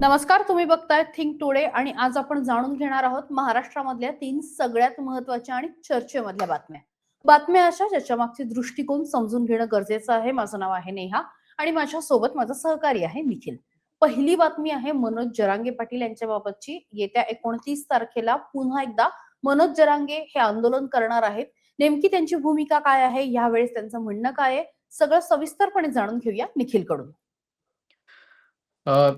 नमस्कार, तुम्ही बघताय थिंक टुडे आणि आज आपण जाणून घेणार आहोत महाराष्ट्रामधल्या 3 सगळ्यात महत्त्वाच्या आणि चर्चेमधल्या बातम्या. बातम्या अशा ज्याच्या मागचे दृष्टिकोन समजून घेणं गरजेचं आहे. माझं नाव आहे नेहा आणि माझ्यासोबत माझा सहकारी आहे निखिल. पहिली बातमी आहे मनोज जरांगे पाटील यांच्याबाबतची. येत्या 29 तारखेला पुन्हा एकदा मनोज जरांगे हे आंदोलन करणार आहेत. नेमकी त्यांची भूमिका काय आहे, यावेळेस त्यांचं म्हणणं काय आहे, सगळं सविस्तरपणे जाणून घेऊया निखिलकडून.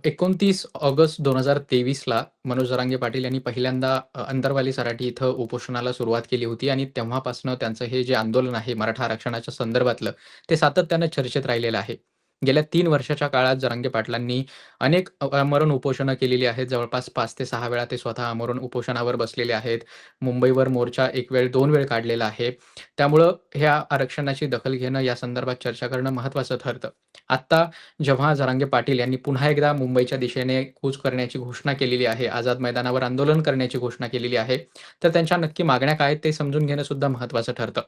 29 ऑगस्ट 2023ला मनोज जरांगे पाटील यांनी पहिल्यांदा अंतरवाली सराटी इथं उपोषणाला सुरुवात केली होती आणि तेव्हापासनं त्यांचं हे जे आंदोलन आहे मराठा आरक्षणाच्या संदर्भातलं, ते सातत्यानं चर्चेत राहिलेलं आहे. गेल्या 3 वर्षाच्या काळात जरांगे पाटलांनी अनेक आमरण उपोषणं केलेली आहेत. जवळपास 5 ते 6 वेळा ते स्वतः आमरण उपोषणावर बसलेले आहेत. मुंबईवर मोर्चा 1 वेळ, 2 वेळ काढलेला आहे. त्यामुळं ह्या आरक्षणाची दखल घेणं, या संदर्भात चर्चा करणं महत्त्वाचं ठरतं. आत्ता जेव्हा जरांगे पाटील यांनी पुन्हा एकदा मुंबईच्या दिशेने कूच करण्याची घोषणा केलेली आहे, आझाद मैदानावर आंदोलन करण्याची घोषणा केलेली आहे, तर त्यांच्या नक्की मागण्या काय आहेत ते समजून घेणं सुद्धा महत्त्वाचं ठरतं.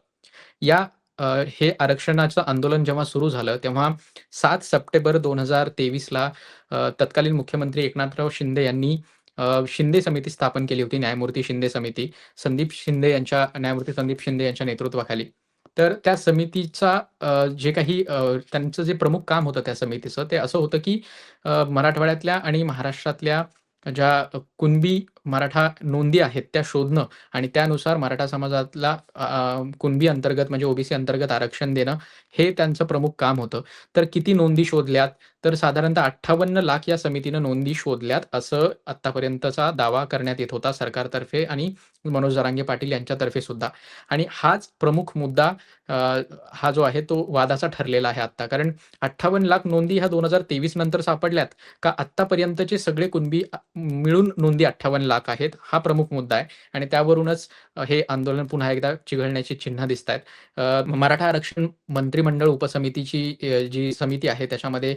या हे आरक्षणाचं आंदोलन जेव्हा सुरू झालं, तेव्हा 7 सप्टेंबर 2023ला तत्कालीन मुख्यमंत्री एकनाथराव शिंदे यांनी शिंदे समिती स्थापन केली होती, न्यायमूर्ती शिंदे समिती. न्यायमूर्ती संदीप शिंदे यांच्या नेतृत्वाखाली. तर त्या समितीचा जे काही त्यांचं जे प्रमुख काम होतं त्या समितीचं, ते असं होतं की मराठवाड्यातल्या आणि महाराष्ट्रातल्या ज्या कुणबी मराठा नोंदी आहेत त्या शोधणं आणि त्यानुसार मराठा समाजातला कुणबी अंतर्गत म्हणजे ओबीसी अंतर्गत आरक्षण देणं, हे त्यांचं प्रमुख काम होतं. तर किती नोंदी शोधल्यात? तर साधारणतः 58 लाख या समितीनं नोंदी शोधल्यात, असं आत्तापर्यंतचा दावा करण्यात येत होता सरकारतर्फे आणि मनोज जरांगे पाटील यांच्यातर्फे सुद्धा. आणि हाच प्रमुख मुद्दा हा जो आहे तो वादाचा ठरलेला आहे आत्ता. कारण 58 लाख नोंदी ह्या 2023 नंतर सापडल्यात का आत्तापर्यंतचे सगळे कुणबी मिळून नोंदी 58 लाख आहेत, हा प्रमुख मुद्दा आहे आणि त्यावरूनच हे आंदोलन पुन्हा एकदा चिघळण्याची चिन्ह दिसतायत. मराठा आरक्षण मंत्रिमंडळ उपसमितीची जी समिती आहे त्याच्यामध्ये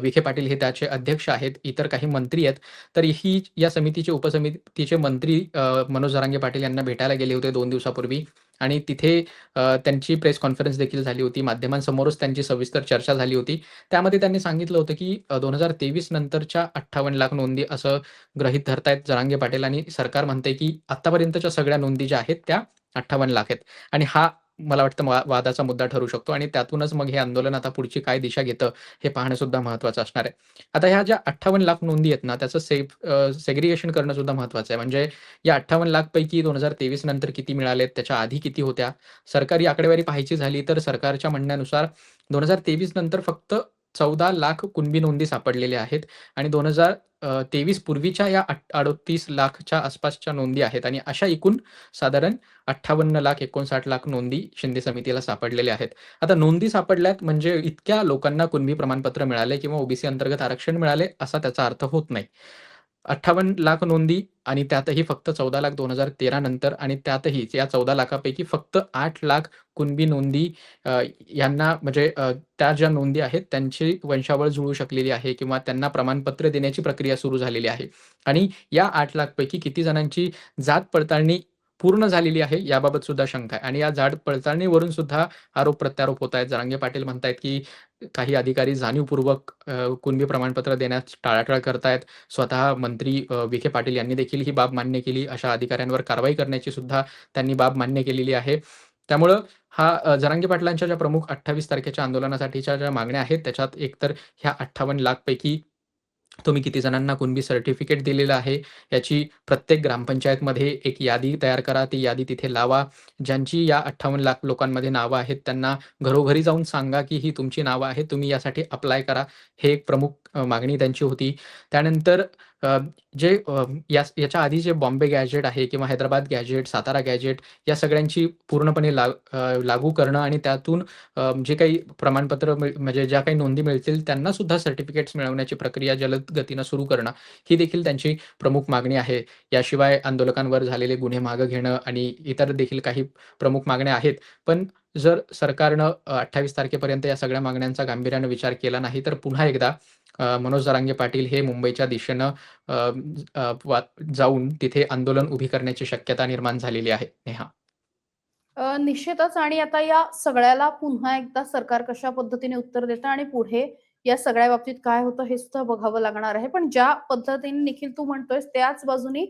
विखे पाटील हे त्याचे अध्यक्ष आहेत, इतर काही मंत्री आहेत. तर ही या उपसमितीचे मंत्री मनोज जरांगे पाटील यांना भेटायला गेले होते 2 दिवसापूर्वी आणि तिथे त्यांची प्रेस कॉन्फरन्स देखील झाली होती. माध्यमांसमोरच त्यांची सविस्तर चर्चा झाली होती. त्यामध्ये त्यांनी सांगितलं होतं, की 2023 नंतरच्या 58 लाख नोंदी असं गृहीत धरतायत जरांगे पाटील आणि सरकार म्हणतंय, की आत्तापर्यंतच्या सगळ्या नोंदी ज्या आहेत त्या 58 लाख आहेत आणि हा मला वाटतं वादाचा मुद्दा ठरू शकतो आणि त्यातूनच मग हे आंदोलन आता पुढची काय दिशा घेतं, हे पाहणं सुद्धा महत्त्वाचं असणार आहे. आता ह्या ज्या 58 लाख नोंदी आहेत ना, त्याचं सेग्रिगेशन करणं सुद्धा महत्त्वाचं आहे. म्हणजे या 58 लाख पैकी 2023 नंतर किती मिळालेत, त्याच्या आधी किती होत्या? सरकारी आकडेवारी पाहायची झाली तर सरकारच्या म्हणण्यानुसार 2023 नंतर फक्त 14 लाख कुणबी नोंदी सापडलेल्या आहेत आणि 2023 पूर्वीच्या या 38 लाखच्या आसपासच्या नोंदी आहेत आणि अशा एकूण साधारण 58 लाख 59 लाख नोंदी शिंदे समितीला सापडलेल्या आहेत. आता नोंदी सापडल्यात म्हणजे इतक्या लोकांना कुणबी प्रमाणपत्र मिळाले किंवा ओबीसी अंतर्गत आरक्षण मिळाले असा त्याचा अर्थ होत नाही. 58 लाख नोंदी आणि त्यातही फक्त 14 लाख 2013 नंतर आणि त्यातही या 14 लाखापैकी फक्त 8 लाख कुणबी नोंदी यांना म्हणजे त्या ज्या नोंदी आहेत त्यांची वंशावळ जुळू शकलेली आहे किंवा त्यांना प्रमाणपत्र देण्याची प्रक्रिया सुरू झालेली आहे. आणि या 8 लाख पैकी किती जणांची जात पडताळणी पूर्ण झालेली आहे याबाबत सुद्धा शंका आहे. आणि या जात पडताळणीवरून सुद्धा आरोप-प्रत्यारोप होत आहेत. जरांगे पाटील म्हणतायत, की काही अधिकारी जाणीवपूर्वक कुणबी प्रमाणपत्र देण्यास टाळाटाळ करतायत. स्वतः मंत्री विखे पाटील यांनी देखील ही बाब मान्य केली. अशा अधिकाऱ्यांवर कारवाई करण्याची सुद्धा त्यांनी बाब मान्य केलेली आहे. त्यामुळं हा जरांगे पाटलांच्या ज्या प्रमुख 28 तारखेच्या आंदोलनासाठीच्या ज्या मागण्या आहेत, त्याच्यात एकतर ह्या 58 लाख पैकी तुम्ही किती जणांना कुणबी सर्टिफिकेट दिलेलं आहे, याची प्रत्येक ग्रामपंचायतमध्ये एक यादी तयार करा. ती यादी तिथे लावा. ज्यांची या 58 लाख लोकांमध्ये नावं आहेत, त्यांना घरोघरी जाऊन सांगा, की ही तुमची नावं आहेत. तुम्ही यासाठी अप्लाय करा. हे एक प्रमुख मागणी त्यांची होती. त्यानंतर अ, जे याच्या आधी जे बॉम्बे गॅझेट आहे किंवा हैदराबाद गॅझेट, सातारा गॅझेट या सगळ्यांची पूर्णपणे लागू करणं आणि त्यातून जे काही प्रमाणपत्र म्हणजे ज्या काही नोंदी मिळतील त्यांना सुद्धा सर्टिफिकेट्स मिळवण्याची प्रक्रिया जलद गतीनं सुरू करणं, ही देखील त्यांची प्रमुख मागणी आहे. याशिवाय आंदोलकांवर झालेले गुन्हे मागे घेणं आणि इतर देखील काही प्रमुख मागण्या आहेत. पण जर सरकारनं 28 तारखेपर्यंत या सगळ्या मागण्यांचा गांभीर्यानं विचार केला नाही, तर पुन्हा एकदा मनोज जरांगे पाटील हे मुंबईच्या दिशेनं अ, अ, वा जाऊन तिथे आंदोलन उभी करण्याची शक्यता निर्माण झालेली आहे. नेहा. निश्चितच आणि आता या सगळ्याला पुन्हा एकदा सरकार कशा पद्धतीने उत्तर देतं आणि पुढे या सगळ्या बाबतीत काय होतं हे सुद्धा बघावं लागणार आहे. पण ज्या पद्धतीने निखिल तू म्हणतोयस त्याच बाजूनी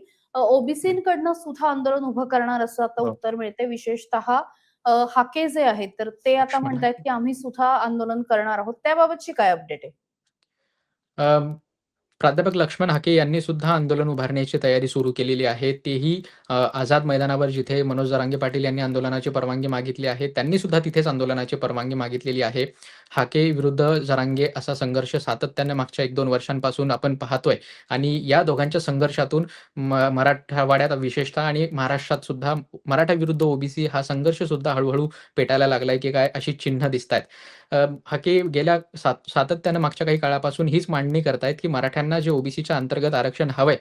हं. ओबीसींकडनं सुद्धा आंदोलन उभं करणार असं आता हो. उत्तर मिळते. विशेषतः हाके जे आहेत तर ते आता लक्ष्मण म्हणतायत आहे. की आम्ही सुद्धा आंदोलन करणार आहोत. त्याबाबतची काय अपडेट आहे? अ, प्राध्यापक लक्ष्मण हाके यांनी सुद्धा आंदोलन उभारण्याची तयारी सुरू केलेली आहे. तेही आझाद मैदानावर जिथे मनोज जरांगे पाटील यांनी आंदोलनाची परवानगी मागितली आहे, त्यांनी सुद्धा तिथेच आंदोलनाची परवानगी मागितलेली आहे. हाके विरुद्ध जरांगे असा संघर्ष सातत्याने मागच्या 1-2 वर्षांपासून आपण पाहतोय आणि या दोघांच्या संघर्षातून मराठवाड्यात विशेषतः आणि महाराष्ट्रात सुद्धा मराठा विरुद्ध ओबीसी हा संघर्ष सुद्धा हळू पेटायला लागलाय, की काय अशी चिन्ह दिसतायत. हाके गेल्या सातत्यानं मागच्या काही काळापासून हीच मांडणी करतायत, की मराठ्यांना जे ओबीसीच्या अंतर्गत आरक्षण हवंय,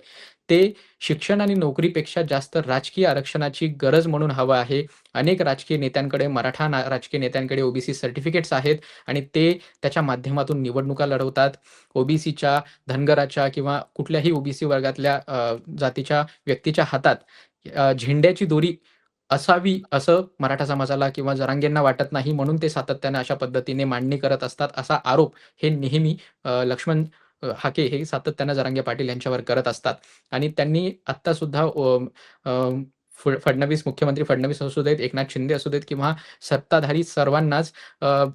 ते शिक्षण आणि नोकरीपेक्षा जास्त राजकीय आरक्षणाची गरज म्हणून हवं आहे. अनेक राजकीय नेत्यांकडे, राजकीय नेत्यांकडे ओबीसी सर्टिफिकेट्स आहेत आणि ते त्याच्या माध्यमातून निवडणुका लढवतात. ओबीसीच्या, धनगराच्या किंवा कुठल्याही ओबीसी वर्गातल्या जातीच्या व्यक्तीच्या हातात झेंड्याची दोरी असावी असं मराठा समाजाला किंवा जरांगेंना वाटत नाही, म्हणून ते सातत्याने अशा पद्धतीने मांडणी करत असतात. असा आरोप हे नेहमी लक्ष्मण हाके हे सातत्यानं जरांगे पाटील यांच्यावर करत असतात आणि त्यांनी आत्ता सुद्धा अ, फडणवीस, मुख्यमंत्री फडणवीस असू देत, एकनाथ शिंदे असू देत किंवा सत्ताधारी सर्वांनाच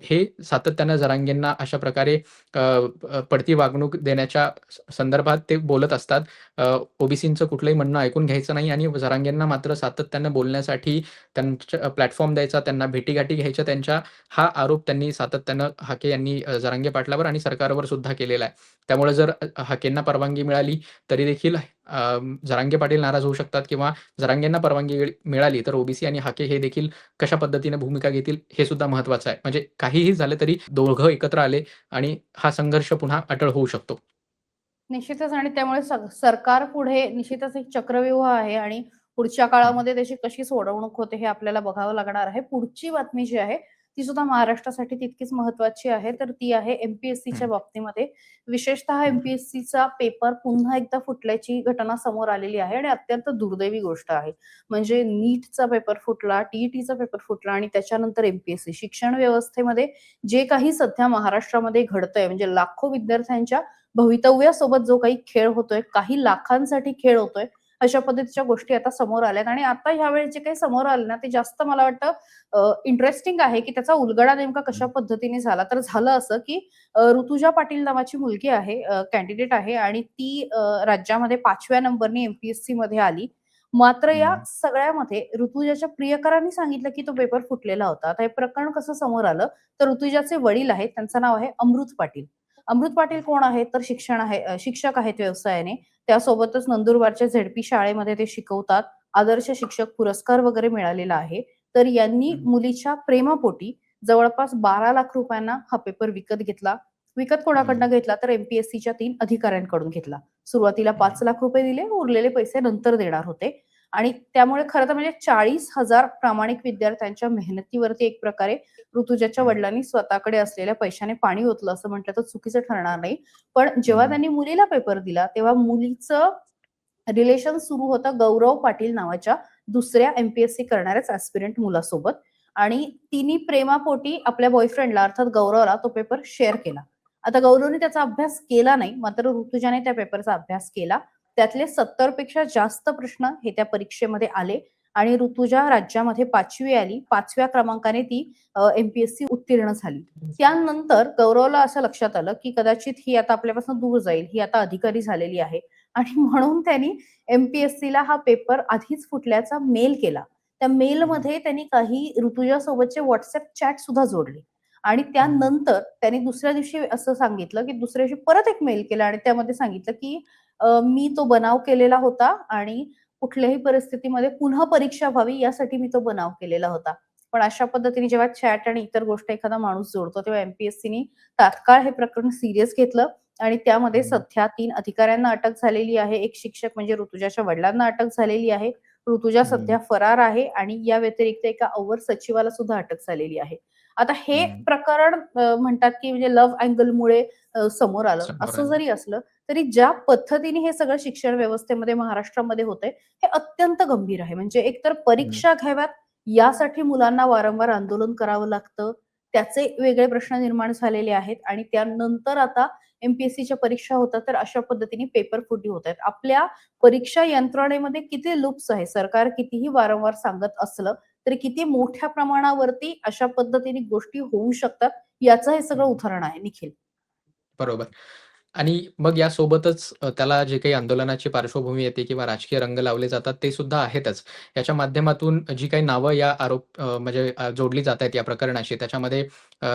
हे सातत्यानं जरांगेंना अशा प्रकारे पडती वागणूक देण्याच्या संदर्भात ते बोलत असतात. ओबीसींचं कुठलंही म्हणणं ऐकून घ्यायचं नाही आणि जरांगेंना मात्र सातत्यानं बोलण्यासाठी त्यांच्या प्लॅटफॉर्म द्यायचा, त्यांना भेटीगाठी घ्यायच्या त्यांच्या, हा आरोप त्यांनी सातत्यानं हाके यांनी जरांगे पाटलावर आणि सरकारवर सुद्धा केलेला आहे. त्यामुळे जर हाकेंना परवानगी मिळाली तरी देखील जरांगे पाटील नाराज होऊ शकतात किंवा जरांगेंना परवानगी मिळाली तर ओबीसी आणि हाके हे देखील कशा पद्धतीने भूमिका घेतील हे सुद्धा महत्त्वाचं आहे. म्हणजे काहीही झालं तरी दोघं एकत्र आले आणि हा संघर्ष पुन्हा अटळ होऊ शकतो. निश्चितच आणि त्यामुळे सरकार पुढे निश्चितच एक चक्रव्यूह आहे आणि पुढच्या हं, काळामध्ये त्याची कशी सोडवणूक होते हे आपल्याला बघावं लागणार आहे. पुढची बातमी जी आहे ती सुद्धा महाराष्ट्रासाठी तितकीच महत्त्वाची आहे. तर ती आहे एम-पी-एस-सीच्या हं, बाबतीमध्ये. विशेषतः हं, एम-पी-एस-सीचा पेपर पुन्हा एकदा फुटल्याची घटना समोर आलेली आहे आणि अत्यंत दुर्दैवी गोष्ट आहे. म्हणजे नीटचा पेपर फुटला, टी-ई-टीचा पेपर फुटला आणि त्याच्यानंतर एम-पी-एस-सी. शिक्षण व्यवस्थेमध्ये जे काही सध्या महाराष्ट्रामध्ये घडतंय म्हणजे लाखो विद्यार्थ्यांच्या भवितव्यासोबत जो काही खेळ होतोय, काही लाखांसाठी खेळ होतोय, अशा पद्धतीच्या गोष्टी आता समोर आल्यात आणि आता ह्यावेळी जे काही समोर आलं ना, ते जास्त मला वाटतं इंटरेस्टिंग आहे, की त्याचा उलगडा नेमका कशा हं, पद्धतीने झाला. तर झालं असं, की ऋतुजा पाटील नावाची मुलगी आहे, कॅन्डिडेट आहे आणि ती राज्यामध्ये 5व्या नंबरनी एम-पी-एस-सीमध्ये आली. मात्र या हं, सगळ्यामध्ये ऋतुजाच्या प्रियकरांनी सांगितलं, की तो पेपर फुटलेला होता. आता हे प्रकरण कसं समोर आलं, तर ऋतुजाचे वडील आहेत, त्यांचं नाव आहे अमृत पाटील. अमृत पाटील कोण आहेत? तर शिक्षक आहेत व्यवसायाने. त्यासोबतच नंदुरबारच्या झेडपी शाळेमध्ये ते शिकवतात. आदर्श शिक्षक पुरस्कार वगैरे मिळालेला आहे. तर यांनी हं, मुलीच्या प्रेमापोटी जवळपास 12 लाख रुपयांना हा पेपर विकत घेतला. विकत हं, कोणाकडनं घेतला? तर एम-पी-एस-सीच्या 3 अधिकाऱ्यांकडून घेतला. सुरुवातीला हं, 5 लाख रुपये दिले, उरलेले पैसे नंतर देणार होते. आणि त्यामुळे खरं तर म्हणजे 40,000 प्रामाणिक विद्यार्थ्यांच्या मेहनतीवरती एक प्रकारे ऋतुजाच्या हं, वडिलांनी स्वतःकडे असलेल्या पैशाने पाणी ओतलं असं म्हटलं तर चुकीचं ठरणार नाही. पण जेव्हा हं, त्यांनी मुलीला पेपर दिला, तेव्हा मुलीचं रिलेशन सुरू होतं गौरव पाटील नावाच्या दुसऱ्या एम-पी-एस-सी करणाऱ्याच ॲस्पिरंट मुलासोबत आणि तिने प्रेमापोटी आपल्या बॉयफ्रेंडला अर्थात गौरवला तो पेपर शेअर केला. आता गौरवने त्याचा अभ्यास केला नाही, मात्र ऋतुजाने त्या पेपरचा अभ्यास केला. त्यातले 70 पेक्षा जास्त प्रश्न हे त्या परीक्षेमध्ये आले आणि ऋतुजा राज्यामध्ये 5वी आली. 5व्या क्रमांकाने ती एम-पी-एस-सी उत्तीर्ण झाली. त्यानंतर गौरवला असं लक्षात आलं, की कदाचित ही आता आपल्यापासून दूर जाईल. ही आता अधिकारी झालेली आहे आणि म्हणून त्यांनी एम-पी-एस-सीला हा पेपर आधीच फुटल्याचा मेल केला. त्या हं, मेलमध्ये त्यांनी काही ऋतुजासोबतचे WhatsApp चॅट सुद्धा जोडले आणि हं, त्यानंतर त्यांनी दुसऱ्या दिवशी असं सांगितलं, की दुसऱ्या दिवशी परत एक मेल केला आणि त्यामध्ये सांगितलं, की मी तो बनाव केलेला होता आणि कुठल्याही परिस्थितीमध्ये पुन्हा परीक्षा व्हावी यासाठी मी तो बनाव केलेला होता. पण अशा पद्धतीने जेव्हा चॅट आणि इतर गोष्ट एखादा माणूस जोडतो, तेव्हा एम-पी-एस-सीनी तात्काळ हे प्रकरण सीरियस घेतलं आणि त्यामध्ये हं, सध्या 3 अधिकाऱ्यांना अटक झालेली आहे. एक शिक्षक म्हणजे ऋतुजाच्या वडिलांना अटक झालेली आहे. ऋतुजा हं, सध्या फरार आहे आणि या व्यतिरिक्त एका अवर सचिवाला सुद्धा अटक झालेली आहे. आता हे हं. प्रकरण म्हणतात की म्हणजे लव्ह अँगलमुळे समोर आलं. समोर असं आलं. जरी असलं, तरी ज्या पद्धतीने हे सगळं शिक्षण व्यवस्थेमध्ये महाराष्ट्रामध्ये होतंय, हे अत्यंत गंभीर आहे. म्हणजे एकतर हं, परीक्षा घ्याव्यात यासाठी मुलांना वारंवार आंदोलन करावं लागतं. त्याचे वेगळे प्रश्न निर्माण झालेले आहेत आणि त्यानंतर आता एम-पी-एस-सीच्या परीक्षा होतात, तर अशा पद्धतीने पेपर फुटी होत आहेत. आपल्या परीक्षा यंत्रणेमध्ये किती लूप्स आहे, सरकार कितीही वारंवार सांगत असलं, तरी किती मोठ्या प्रमाणावरती अशा पद्धतीने गोष्टी होऊ शकतात, याचं हे सगळं हं. उदाहरण आहे निखिल. बरोबर. आणि मग यासोबतच त्याला जे काही आंदोलनाची पार्श्वभूमी येते किंवा राजकीय रंग लावले जातात ते सुद्धा आहेतच. याच्या माध्यमातून जी काही नावं या म्हणजे जोडली जात आहेत या प्रकरणाशी त्याच्यामध्ये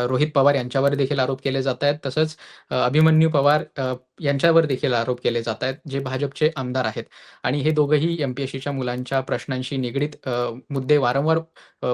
रोहित पवार यांच्यावर देखील आरोप केले जात आहेत. तसंच अभिमन्यू पवार यांच्यावर देखील आरोप केले जात आहेत, जे भाजपचे आमदार आहेत. आणि हे दोघंही एम-पी-एस-सीच्या मुलांच्या प्रश्नांशी निगडीत मुद्दे वारंवार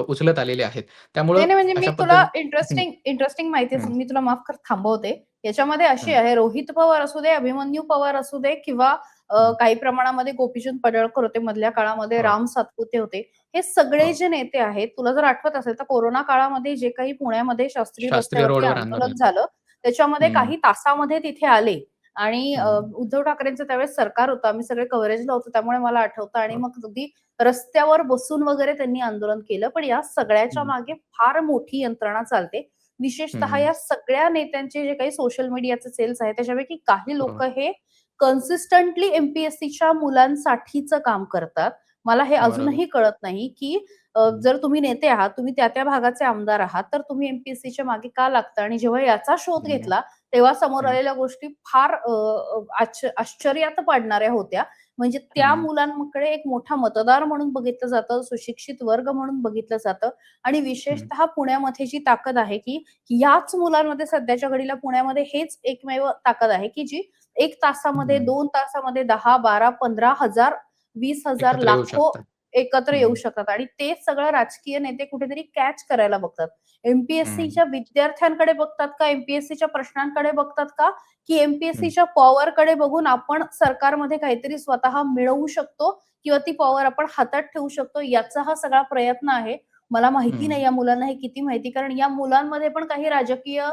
उचलत आलेले आहेत. त्यामुळं नाही, नाही, म्हणजे मी अशा तुला पद्धती हं, इंटरेस्टिंग माहिती हं, मी तुला माफ कर थांबवते. याच्यामध्ये अशी हं, आहे, रोहित पवार असू दे, अभिमन्यू पवार असू दे किंवा हं. काही प्रमाणामध्ये गोपीचंद पडळकर होते मधल्या काळामध्ये, हो, राम सातपुते होते. हे सगळे हो. जे नेते आहेत, तुला जर आठवत असेल तर कोरोना काळामध्ये जे काही पुण्यामध्ये शास्त्री शास्त्रीय रस्त्यावरती रोडवर आंदोलन आंदोलन. झालं, त्याच्यामध्ये हं, काही तासामध्ये तिथे आले आणि हं. उद्धव ठाकरेंचं त्यावेळेस सरकार होतं. आम्ही सगळे कव्हरेजला होतो, त्यामुळे मला आठवतं आणि हो. मग अगदी रस्त्यावर बसून वगैरे त्यांनी आंदोलन केलं. पण या सगळ्याच्या हं, मागे फार मोठी यंत्रणा चालते. विशेषतः हं. या सगळ्या नेत्यांचे जे काही सोशल मीडियाचे सेल्स आहेत, त्याच्यापैकी काही हो, लोकं हे कन्सिस्टंटली एम-पी-एस-सीच्या मुलांसाठीचं काम करतात. मला हे बरोबर. अजूनही कळत नाही, की हं, जर तुम्ही नेते आहात, तुम्ही त्या-त्या भागाचे आमदार आहात, तर तुम्ही एम-पी-एस-सीच्या मागे का लागता? आणि जेव्हा याचा शोध हं, घेतला, तेव्हा समोर हं, आलेल्या गोष्टी फार अ, अ, आश्चर्यात पाडणाऱ्या होत्या. म्हणजे त्या हं, मुलांकडे एक मोठा मतदार म्हणून बघितलं जातं, सुशिक्षित वर्ग म्हणून बघितलं जातं आणि हं, विशेषतः पुण्यामध्ये जी ताकद आहे, की याच मुलांमध्ये सध्याच्या घडीला पुण्यामध्ये हेच एकमेव ताकद आहे, की जी 1 तासामध्ये, हं. 2 तासामध्ये 10, 12, 15,000, 20,000, एकत्र येऊ लाखो शकतात. एकत्र येऊ हं, शकतात आणि ते सगळं राजकीय नेते कुठेतरी कॅच करायला बघतात. हं, एम-पी-एस-सीच्या विद्यार्थ्यांकडे बघतात का? एम-पी-एस-सीच्या प्रश्नांकडे बघतात का? की हं. एम-पी-एस-सीच्या पॉवरकडे बघून आपण सरकारमध्ये काहीतरी स्वतः मिळवू शकतो किंवा ती पॉवर आपण हातात ठेवू शकतो, याचा हा सगळा प्रयत्न आहे. मला माहिती हं. नाही या मुलांना हे किती माहिती, कारण या मुलांमध्ये पण काही राजकीय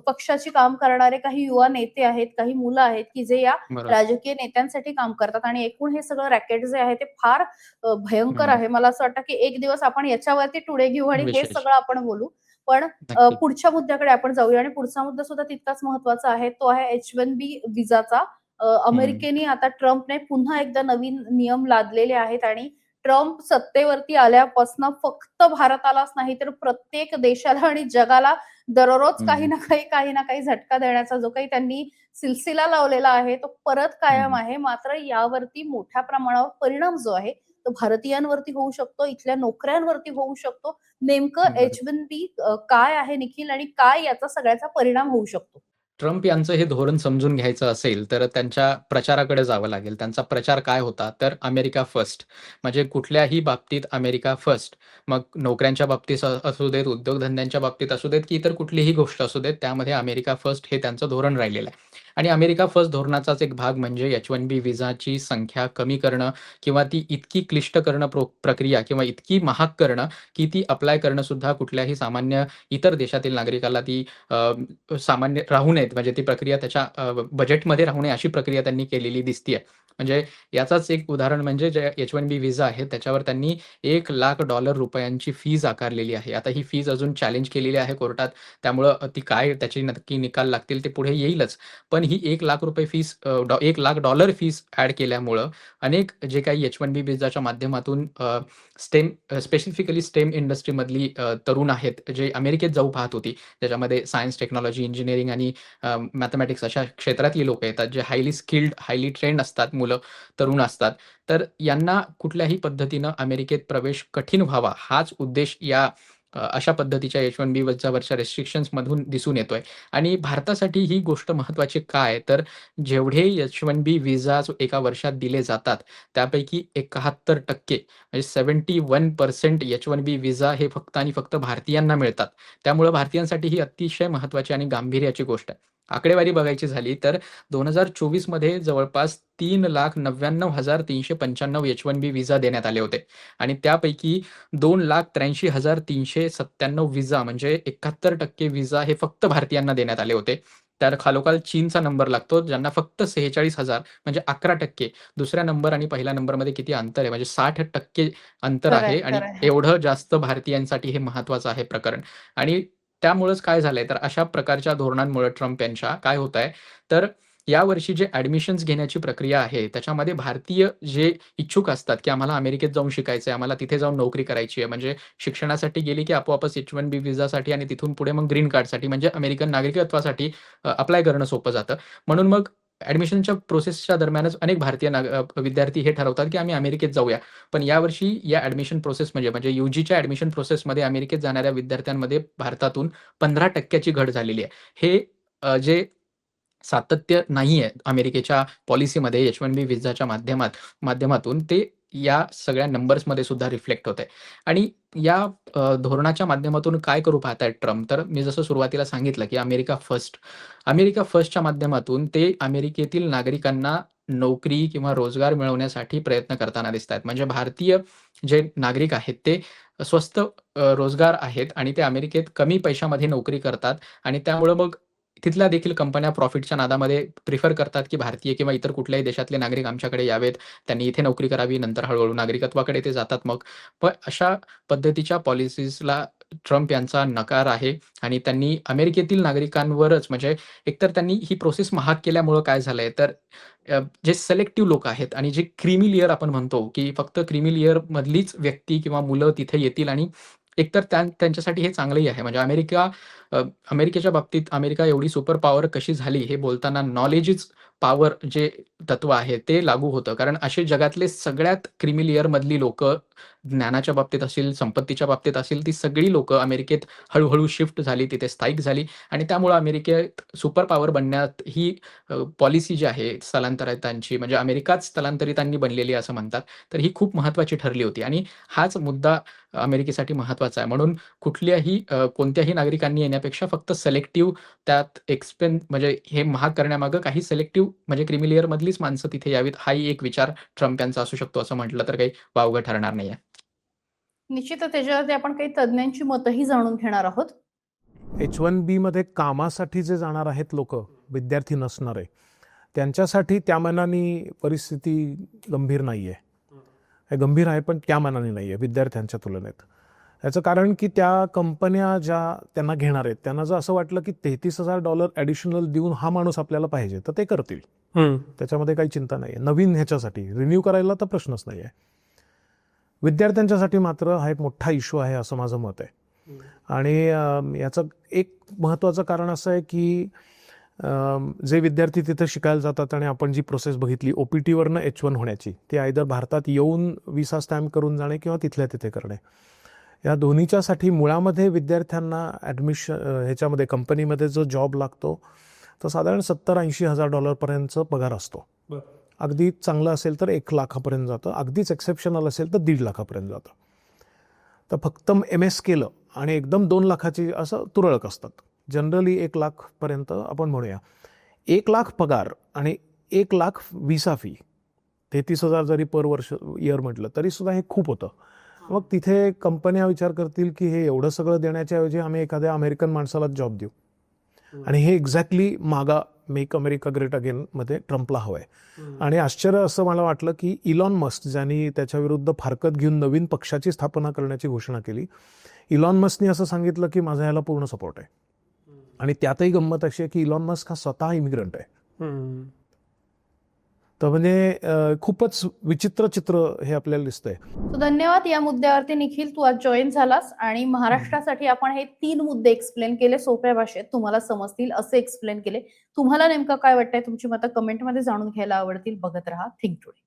पक्षाची काम करणारे काही युवा नेते आहेत, काही मुलं आहेत, की जे या बरोबर. राजकीय नेत्यांसाठी काम करतात आणि एकूण हे सगळं रॅकेट जे आहे ते फार भयंकर हं. आहे. मला असं वाटतं, की एक दिवस आपण याच्यावरती टुडे घेऊ आणि हे विशेष. सगळं आपण बोलू. पण नक्की. पुढच्या मुद्द्याकडे आपण जाऊया आणि पुढचा मुद्दा सुद्धा तितकाच महत्त्वाचा आहे. तो आहे H-1B व्हिसाचा. हं, अमेरिकेने आता ट्रम्पने पुन्हा एकदा नवीन नियम लादलेले आहेत आणि ट्रम्प सत्तेवरती आल्यापासून फक्त भारतालाच नाही तर प्रत्येक देशाला आणि जगाला दररोज हं, काही ना काही झटका देण्याचा जो काही त्यांनी सिलसिला लावलेला आहे, तो परत कायम हं. आहे. मात्र यावरती मोठ्या प्रमाणावर परिणाम जो आहे, तो भारतीयांवरती होऊ शकतो, इथल्या नोकऱ्यांवरती होऊ शकतो. नेमकं बरोबर. H-1B काय आहे निखिल आणि काय याचा सगळ्याचा परिणाम होऊ शकतो? ट्रम्प यांचं हे धोरण समजून घ्यायचं असेल, तर त्यांच्या प्रचाराकडे जावं लागेल. त्यांचा प्रचार काय होता? तर अमेरिका फर्स्ट. म्हणजे कुठल्याही बाबतीत अमेरिका फर्स्ट. मग नोकऱ्यांच्या बाबतीत असू देत, उद्योगधंद्यांच्या बाबतीत असू देत, की इतर कुठलीही गोष्ट असू देत, त्यामध्ये अमेरिका फर्स्ट हे त्यांचं धोरण राहिलेलं आहे. आणि अमेरिका फर्स्ट धोरणाचाच एक भाग म्हणजे H-1B व्हिसाची संख्या कमी करणं किंवा ती इतकी क्लिष्ट करणं प्रक्रिया किंवा इतकी महाग करणं, की ती अप्लाय करणं सुद्धा कुठल्याही सामान्य इतर देशातील नागरिकाला ती सामान्य राहू नयेत म्हणजे ती प्रक्रिया त्याच्या बजेटमध्ये राहू नये अशी प्रक्रिया त्यांनी केलेली दिसतीये. म्हणजे याचाच एक उदाहरण म्हणजे जे H-1B व्हिसा आहे त्याच्यावर त्यांनी $1,00,000 फीज आकारलेली आहे. आता ही फीज अजून चॅलेंज केलेली आहे कोर्टात. त्यामुळं ती काय त्याचे नक्की निकाल लागतील ते पुढे येईलच. पण ही $1,00,000 फीस $1,00,000 फीस ॲड केल्यामुळं अनेक जे काही H-1B व्हिसाच्या माध्यमातून स्पेसिफिकली स्टेम इंडस्ट्रीमधली तरुण आहेत, जे अमेरिकेत जाऊ पाहत होती. त्याच्यामध्ये सायन्स, टेक्नॉलॉजी, इंजिनिअरिंग आणि मॅथेमॅटिक्स अशा क्षेत्रातली लोकं येतात, जे हायली स्किल्ड, हायली ट्रेन्ड असतात, मुलं, तरुण असतात. तर यांना कुठल्याही पद्धतीनं अमेरिकेत प्रवेश कठीण व्हावा, हाच उद्देश या अशा पद्धतीच्या H-1B व्हिसावरच्या रिस्ट्रिक्शन्समधून दिसून येतोय. आणि भारतासाठी ही गोष्ट महत्त्वाची काय? तर जेवढे H-1B व्हिसाज एका वर्षात दिले जातात, त्यापैकी 71% म्हणजे 71% H-1B व्हिसा हे फक्त आणि फक्त भारतीयांना मिळतात. त्यामुळं भारतीयांसाठी ही अतिशय महत्त्वाची आणि गांभीर्याची गोष्ट आहे. आकडेवारी बघायची झाली तर 2024 मध्ये जवळपास 3,99,395 H-1B व्हिसा देण्यात आले होते आणि त्यापैकी 2,83,397 व्हिसा म्हणजे 71% व्हिसा हे फक्त भारतीयांना देण्यात आले होते. त्या खालोखाल चीनचा नंबर लागतो, ज्यांना फक्त 46,000 म्हणजे 11%. दुसऱ्या नंबर आणि पहिल्या नंबरमध्ये किती अंतर आहे, म्हणजे 60% अंतर खरंय, आहे आणि खरंय. एवढं जास्त भारतीयांसाठी हे महत्त्वाचं आहे प्रकरण. आणि त्यामुळेच काय झालंय, तर अशा प्रकारच्या धोरणांमुळे ट्रम्प यांच्या काय होतंय, तर यावर्षी जे ॲडमिशन्स घेण्याची प्रक्रिया आहे, त्याच्यामध्ये भारतीय जे इच्छुक असतात, की आम्हाला अमेरिकेत जाऊन शिकायचंय, आम्हाला तिथे जाऊन नोकरी करायची आहे. म्हणजे शिक्षणासाठी गेली, की आपोआपच H-1B व्हिसासाठी आणि तिथून पुढे मग ग्रीन कार्डसाठी म्हणजे अमेरिकन नागरिकत्वासाठी अप्लाय करणं सोपं जातं. म्हणून मग ॲडमिशनच्या प्रोसेसच्या दरम्यानच अनेक भारतीय विद्यार्थी हे ठरवतात, की आम्ही अमेरिकेत जाऊया. पण यावर्षी या ॲडमिशन प्रोसेसमध्ये म्हणजे UGच्या ॲडमिशन प्रोसेसमध्ये अमेरिकेत जाणाऱ्या विद्यार्थ्यांमध्ये भारतातून 15% ची घट झालेली आहे. हे जे सातत्य नाहीये अमेरिकेच्या पॉलिसीमध्ये H-1B व्हिसाच्या माध्यमातून ते या सगळ्या नंबर्समध्ये सुद्धा रिफ्लेक्ट होतंय. आणि या धोरणाच्या माध्यमातून काय करू पाहतायत ट्रम्प, तर मी जसं सुरुवातीला सांगितलं, की अमेरिका फर्स्ट. अमेरिका फर्स्टच्या माध्यमातून ते अमेरिकेतील नागरिकांना नोकरी किंवा रोजगार मिळवण्यासाठी प्रयत्न करताना दिसतायत. म्हणजे भारतीय जे नागरिक आहेत ते स्वस्त रोजगार आहेत आणि ते अमेरिकेत कमी पैशामध्ये नोकरी करतात आणि त्यामुळं मग तिथल्या देखील कंपन्या प्रॉफिटच्या नादामध्ये प्रिफर करतात, की भारतीय किंवा इतर कुठल्याही देशातले नागरिक आमच्याकडे यावेत. त्यांनी इथे नोकरी करावी, नंतर हळू-हळू नागरिकत्वाकडे ते जातात मग. पण अशा पद्धतीच्या पॉलिसीजला ट्रम्प यांचा नकार आहे आणि त्यांनी अमेरिकेतील नागरिकांवरच म्हणजे एकतर त्यांनी ही प्रोसेस महाग केल्यामुळं काय झालंय, तर जे सिलेक्टिव्ह लोकं आहेत आणि जे क्रीमी लेयर आपण म्हणतो, की फक्त क्रीमी लेयरमधलीच व्यक्ती किंवा मुलं तिथे येतील आणि एकतर त्यांच्यासाठी हे चांगलंही आहे. म्हणजे अमेरिकेच्या बाबतीत अमेरिका एवढी सुपर पॉवर कशी झाली हे बोलताना नॉलेज इज पॉवर जे तत्व आहे ते लागू होतं. कारण असे जगातले सगळ्यात क्रीमी लेयरमधली लोकं ज्ञानाच्या बाबतीत असेल, संपत्तीच्या बाबतीत असेल, ती सगळी लोकं अमेरिकेत हळू-हळू शिफ्ट झाली, तिथे स्थायिक झाली आणि त्यामुळं अमेरिकेत सुपर पॉवर बनण्यात ही पॉलिसी जी आहे स्थलांतरितांची म्हणजे अमेरिकाच स्थलांतरितांनी बनलेली आहे असं म्हणतात. तर ही खूप महत्त्वाची ठरली होती आणि हाच मुद्दा अमेरिकेसाठी महत्त्वाचा आहे. म्हणून कोणत्याही नागरिकांनी येण्यापेक्षा फक्त सिलेक्टिव्ह त्यात म्हणजे हे महाग करण्यामागे काही सिलेक्टिव्ह म्हणजे क्रीमी लेयरमधलीच माणसं तिथे यावीत, हाही एक विचार ट्रम्प यांचा असू शकतो असं म्हटलं तर काही वावगं ठरणार नाहीये. निश्चितच त्याच्यावरती आपण काही तज्ञांची मतही जाणून घेणार आहोत. H-1B मध्ये कामासाठी जे जाणार आहेत लोक, विद्यार्थी नसणारे, त्यांच्यासाठी त्या मानाने परिस्थिती गंभीर नाही आहे. हे गंभीर आहे पण त्या मानाने नाही आहे विद्यार्थ्यांच्या तुलनेत. याचं कारण की त्या कंपन्या ज्या त्यांना घेणार आहेत त्यांना जर असं वाटलं की $33,000 ॲडिशनल देऊन हा माणूस आपल्याला पाहिजे तर ते करतील. त्याच्यामध्ये काही चिंता नाही आहे. नवीन ह्याच्यासाठी रिन्यू करायला तर प्रश्नच नाही आहे. विद्यार्थ्यांच्यासाठी मात्र हा एक मोठा इश्यू आहे असं माझं मत आहे. आणि याचं एक महत्त्वाचं कारण असं आहे की जे विद्यार्थी तिथं शिकायला जातात आणि आपण जी प्रोसेस बघितली OPT-वरनं H-1 होण्याची, ती आयदर भारतात येऊन विसा स्टॅम्प करून जाणे किंवा तिथल्या तिथे करणे, या दोन्हीच्यासाठी मुळामध्ये विद्यार्थ्यांना ह्याच्यामध्ये कंपनीमध्ये जो जॉब लागतो तो साधारण $70,000-80,000 पर्यंतचा पगार असतो. अगदी चांगलं असेल तर 1 लाखापर्यंत जातं, अगदीच एक्सेप्शनल असेल तर 1.5 लाखापर्यंत जातं. तर फक्त MS केलं आणि एकदम 2 लाखाची असं तुरळक असतात. जनरली 1 लाखपर्यंत आपण म्हणूया. 1 लाख पगार आणि 1 लाख विसा फी, 33,000 जरी पर वर्ष इयर म्हटलं तरी सुद्धा हे खूप होतं. मग तिथे कंपन्या विचार करतील की हे एवढं सगळं देण्याच्या ऐवजी आम्ही एखाद्या अमेरिकन माणसाला जॉब देऊ. आणि हे एक्झॅक्टली मागा मेक अमेरिका ग्रेट अगेन मध्ये ट्रम्पला हवंय. आणि आश्चर्य असं मला वाटलं की इलॉन मस्क ज्यांनी त्याच्याविरुद्ध फारकत घेऊन नवीन पक्षाची स्थापना करण्याची घोषणा केली, इलॉन मस्कनी असं सांगितलं की माझा ह्याला पूर्ण सपोर्ट आहे. आणि त्यातही गंमत अशी आहे की इलॉन मस्क हा स्वतः इमिग्रंट आहे. तर म्हणजे खूपच विचित्र चित्र हे आपल्याला दिसतंय. धन्यवाद या मुद्द्यावरती निखिल, तू आज जॉईन झालास आणि महाराष्ट्रासाठी आपण हे 3 मुद्दे एक्सप्लेन केले, सोप्या भाषेत तुम्हाला समजतील असे एक्सप्लेन केले. तुम्हाला नेमकं काय वाटतंय, तुमची मतं कमेंटमध्ये जाणून घ्यायला आवडतील. बघत रहा थिंक टुडे.